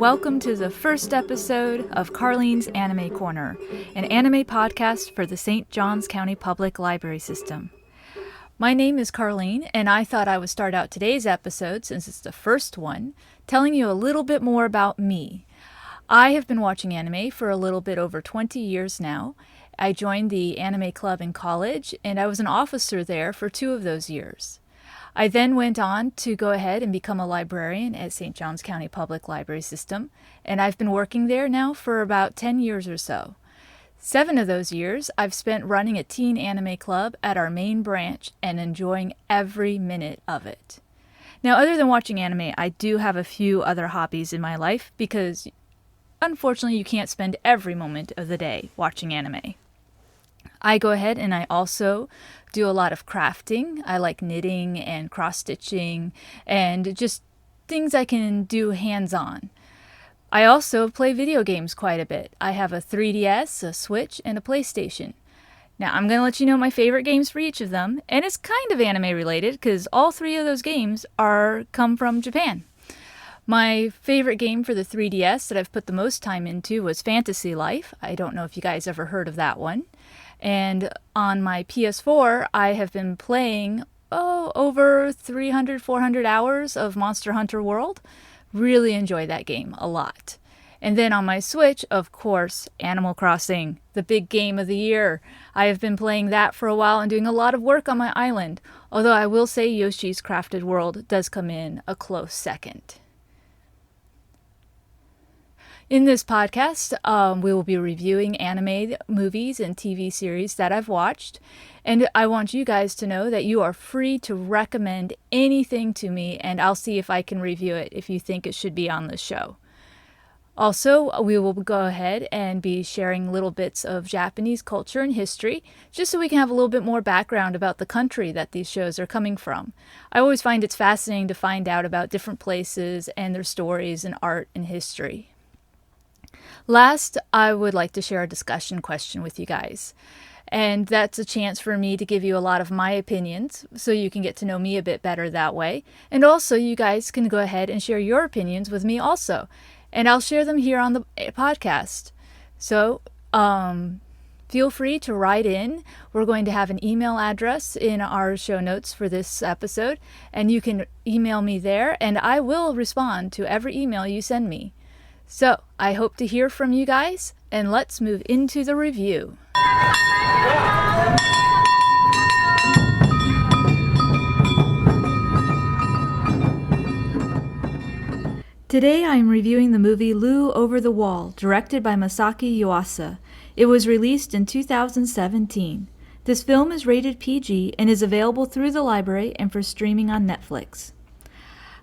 welcome to the first episode of Karlene's Anime Corner, an anime podcast for the St. Johns County Public Library System. My name is Karlene, and I thought I would start out today's episode, since it's the first one, telling you a little bit more about me. I have been watching anime for a little bit over 20 years now. I joined the anime club in college, and I was an officer there for 2 of those years. I then went on to go ahead and become a librarian at St. Johns County Public Library System, and I've been working there now for about 10 years or so. 7 of those years I've spent running a teen anime club at our main branch and enjoying every minute of it. Now, other than watching anime, I do have a few other hobbies in my life because, unfortunately, you can't spend every moment of the day watching anime. I go ahead and I also do a lot of crafting. I like knitting and cross-stitching and just things I can do hands-on. I also play video games quite a bit. I have a 3DS, a Switch, and a PlayStation. Now, I'm going to let you know my favorite games for each of them, and it's kind of anime related because all 3 of those games come from Japan. My favorite game for the 3DS that I've put the most time into was Fantasy Life. I don't know if you guys ever heard of that one. And on my PS4, I have been playing over 300, 400 hours of Monster Hunter World. Really enjoy that game a lot. And then on my Switch, of course, Animal Crossing, the big game of the year. I have been playing that for a while and doing a lot of work on my island. Although I will say Yoshi's Crafted World does come in a close second. In this podcast, we will be reviewing anime movies and TV series that I've watched, and I want you guys to know that you are free to recommend anything to me, and I'll see if I can review it if you think it should be on the show. Also, we will go ahead and be sharing little bits of Japanese culture and history, just so we can have a little bit more background about the country that these shows are coming from. I always find it's fascinating to find out about different places and their stories and art and history. Last, I would like to share a discussion question with you guys. And that's a chance for me to give you a lot of my opinions, so you can get to know me a bit better that way. And also, you guys can go ahead and share your opinions with me also. And I'll share them here on the podcast. So, feel free to write in. We're going to have an email address in our show notes for this episode. And you can email me there, and I will respond to every email you send me. So, I hope to hear from you guys, and let's move into the review. Today I am reviewing the movie Lu Over the Wall, directed by Masaki Yuasa. It was released in 2017. This film is rated PG and is available through the library and for streaming on Netflix.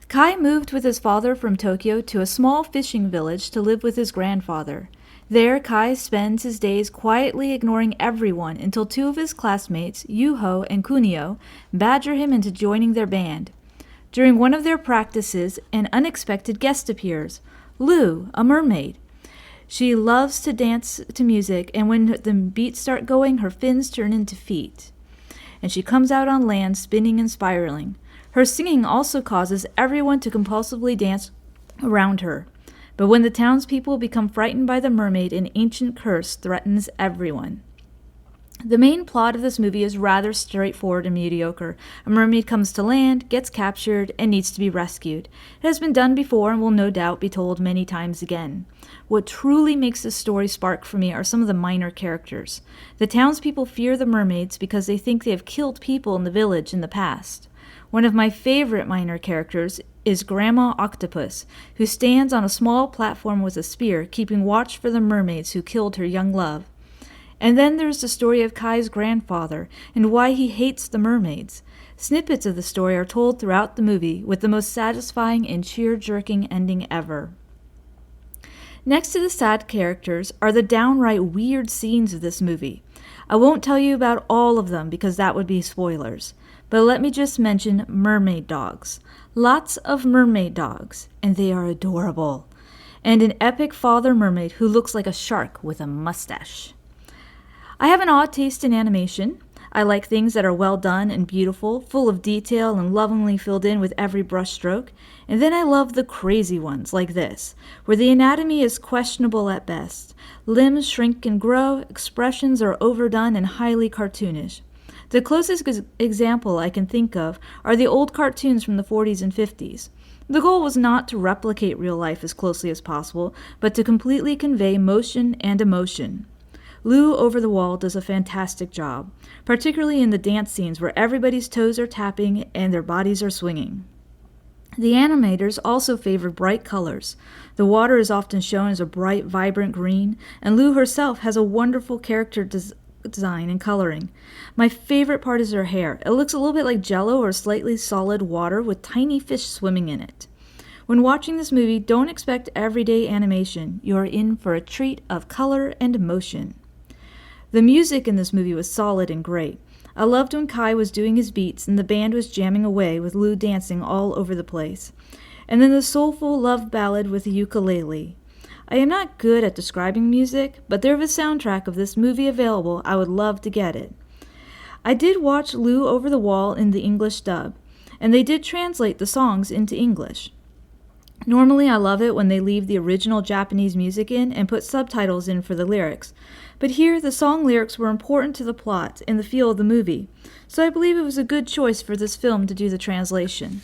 Kai moved with his father from Tokyo to a small fishing village to live with his grandfather. There, Kai spends his days quietly ignoring everyone until 2 of his classmates, Yuho and Kunio, badger him into joining their band. During one of their practices, an unexpected guest appears, Lu, a mermaid. She loves to dance to music, and when the beats start going, her fins turn into feet. And she comes out on land, spinning and spiraling. Her singing also causes everyone to compulsively dance around her. But when the townspeople become frightened by the mermaid, an ancient curse threatens everyone. The main plot of this movie is rather straightforward and mediocre. A mermaid comes to land, gets captured, and needs to be rescued. It has been done before and will no doubt be told many times again. What truly makes this story spark for me are some of the minor characters. The townspeople fear the mermaids because they think they have killed people in the village in the past. One of my favorite minor characters is Grandma Octopus, who stands on a small platform with a spear, keeping watch for the mermaids who killed her young love. And then there's the story of Kai's grandfather, and why he hates the mermaids. Snippets of the story are told throughout the movie, with the most satisfying and tear-jerking ending ever. Next to the sad characters are the downright weird scenes of this movie. I won't tell you about all of them because that would be spoilers. But let me just mention mermaid dogs. Lots of mermaid dogs, and they are adorable. And an epic father mermaid who looks like a shark with a mustache. I have an odd taste in animation. I like things that are well done and beautiful, full of detail and lovingly filled in with every brushstroke. And then I love the crazy ones, like this, where the anatomy is questionable at best. Limbs shrink and grow, expressions are overdone and highly cartoonish. The closest example I can think of are the old cartoons from the 40s and 50s. The goal was not to replicate real life as closely as possible, but to completely convey motion and emotion. Lou Over the Wall does a fantastic job, particularly in the dance scenes where everybody's toes are tapping and their bodies are swinging. The animators also favor bright colors. The water is often shown as a bright, vibrant green, and Lou herself has a wonderful character design and coloring. My favorite part is her hair. It looks a little bit like jello or slightly solid water with tiny fish swimming in it. When watching this movie, don't expect everyday animation. You are in for a treat of color and motion. The music in this movie was solid and great. I loved when Kai was doing his beats and the band was jamming away with Lou dancing all over the place. And then the soulful love ballad with the ukulele. I am not good at describing music, but there is a soundtrack of this movie available. I would love to get it. I did watch Lou Over the Wall in the English dub, and they did translate the songs into English. Normally I love it when they leave the original Japanese music in and put subtitles in for the lyrics, but here the song lyrics were important to the plot and the feel of the movie, so I believe it was a good choice for this film to do the translation.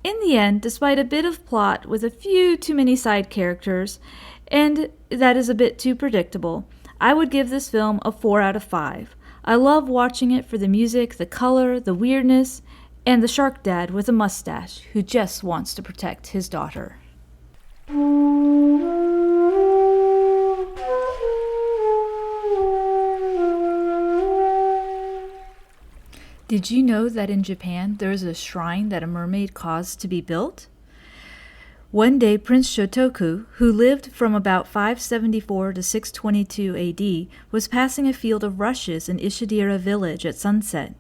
In the end, despite a bit of plot with a few too many side characters, and that is a bit too predictable, I would give this film a 4 out of 5. I love watching it for the music, the color, the weirdness, and the shark dad with a mustache who just wants to protect his daughter. Did you know that in Japan there is a shrine that a mermaid caused to be built? One day Prince Shotoku, who lived from about 574 to 622 AD, was passing a field of rushes in Ishidira village at sunset.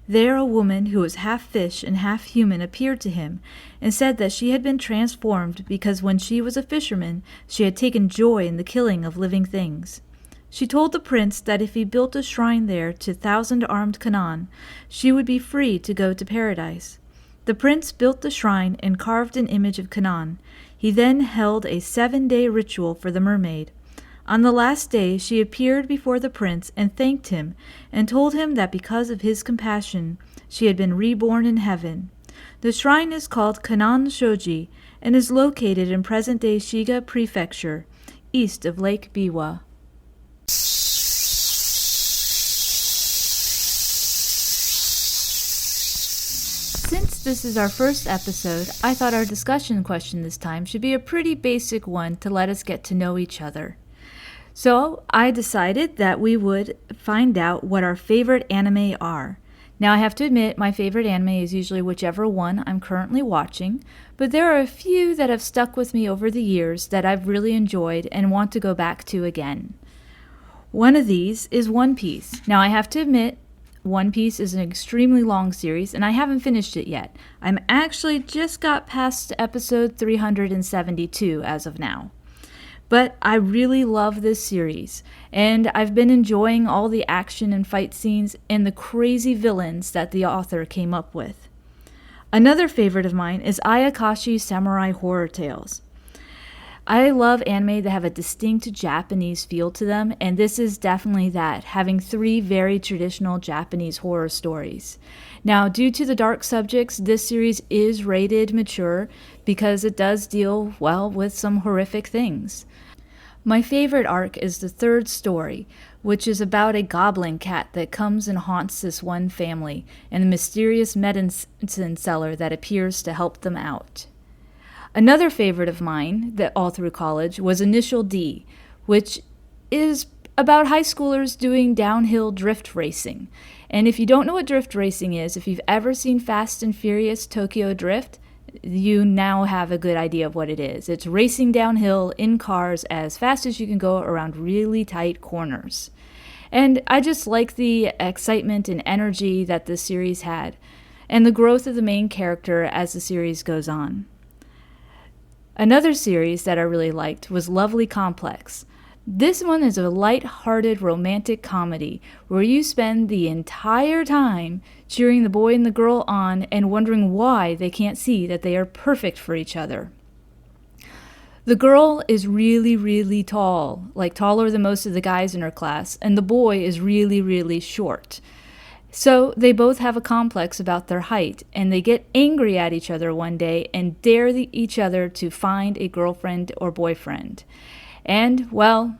There a woman who was half fish and half human appeared to him and said that she had been transformed because when she was a fisherman she had taken joy in the killing of living things. She told the prince that if he built a shrine there to thousand-armed Kanan, she would be free to go to paradise. The prince built the shrine and carved an image of Kanan. He then held a 7-day ritual for the mermaid. On the last day she appeared before the prince and thanked him and told him that because of his compassion she had been reborn in heaven. The shrine is called Kanan Shoji and is located in present-day Shiga Prefecture, east of Lake Biwa. Since this is our first episode, I thought our discussion question this time should be a pretty basic one to let us get to know each other. So I decided that we would find out what our favorite anime are. Now I have to admit my favorite anime is usually whichever one I'm currently watching, but there are a few that have stuck with me over the years that I've really enjoyed and want to go back to again. One of these is One Piece. Now I have to admit, One Piece is an extremely long series, and I haven't finished it yet. I'm actually just got past episode 372 as of now. But I really love this series, and I've been enjoying all the action and fight scenes and the crazy villains that the author came up with. Another favorite of mine is Ayakashi Samurai Horror Tales. I love anime that have a distinct Japanese feel to them, and this is definitely that, having 3 very traditional Japanese horror stories. Now, due to the dark subjects, this series is rated mature because it does deal, well, with some horrific things. My favorite arc is the 3rd story, which is about a goblin cat that comes and haunts this one family, and a mysterious medicine seller that appears to help them out. Another favorite of mine, that all through college, was Initial D, which is about high schoolers doing downhill drift racing. And if you don't know what drift racing is, if you've ever seen Fast and Furious Tokyo Drift, you now have a good idea of what it is. It's racing downhill in cars as fast as you can go around really tight corners. And I just like the excitement and energy that this series had, and the growth of the main character as the series goes on. Another series that I really liked was Lovely Complex. This one is a light-hearted romantic comedy where you spend the entire time cheering the boy and the girl on and wondering why they can't see that they are perfect for each other. The girl is really, really tall, like taller than most of the guys in her class, and the boy is really, really short. So they both have a complex about their height, and they get angry at each other one day and dare each other to find a girlfriend or boyfriend. And, well,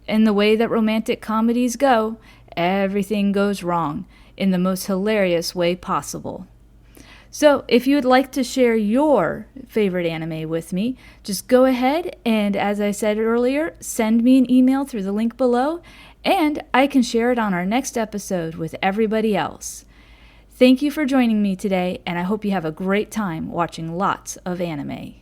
in the way that romantic comedies go, everything goes wrong in the most hilarious way possible. So, if you would like to share your favorite anime with me, just go ahead and, as I said earlier, send me an email through the link below, and I can share it on our next episode with everybody else. Thank you for joining me today, and I hope you have a great time watching lots of anime.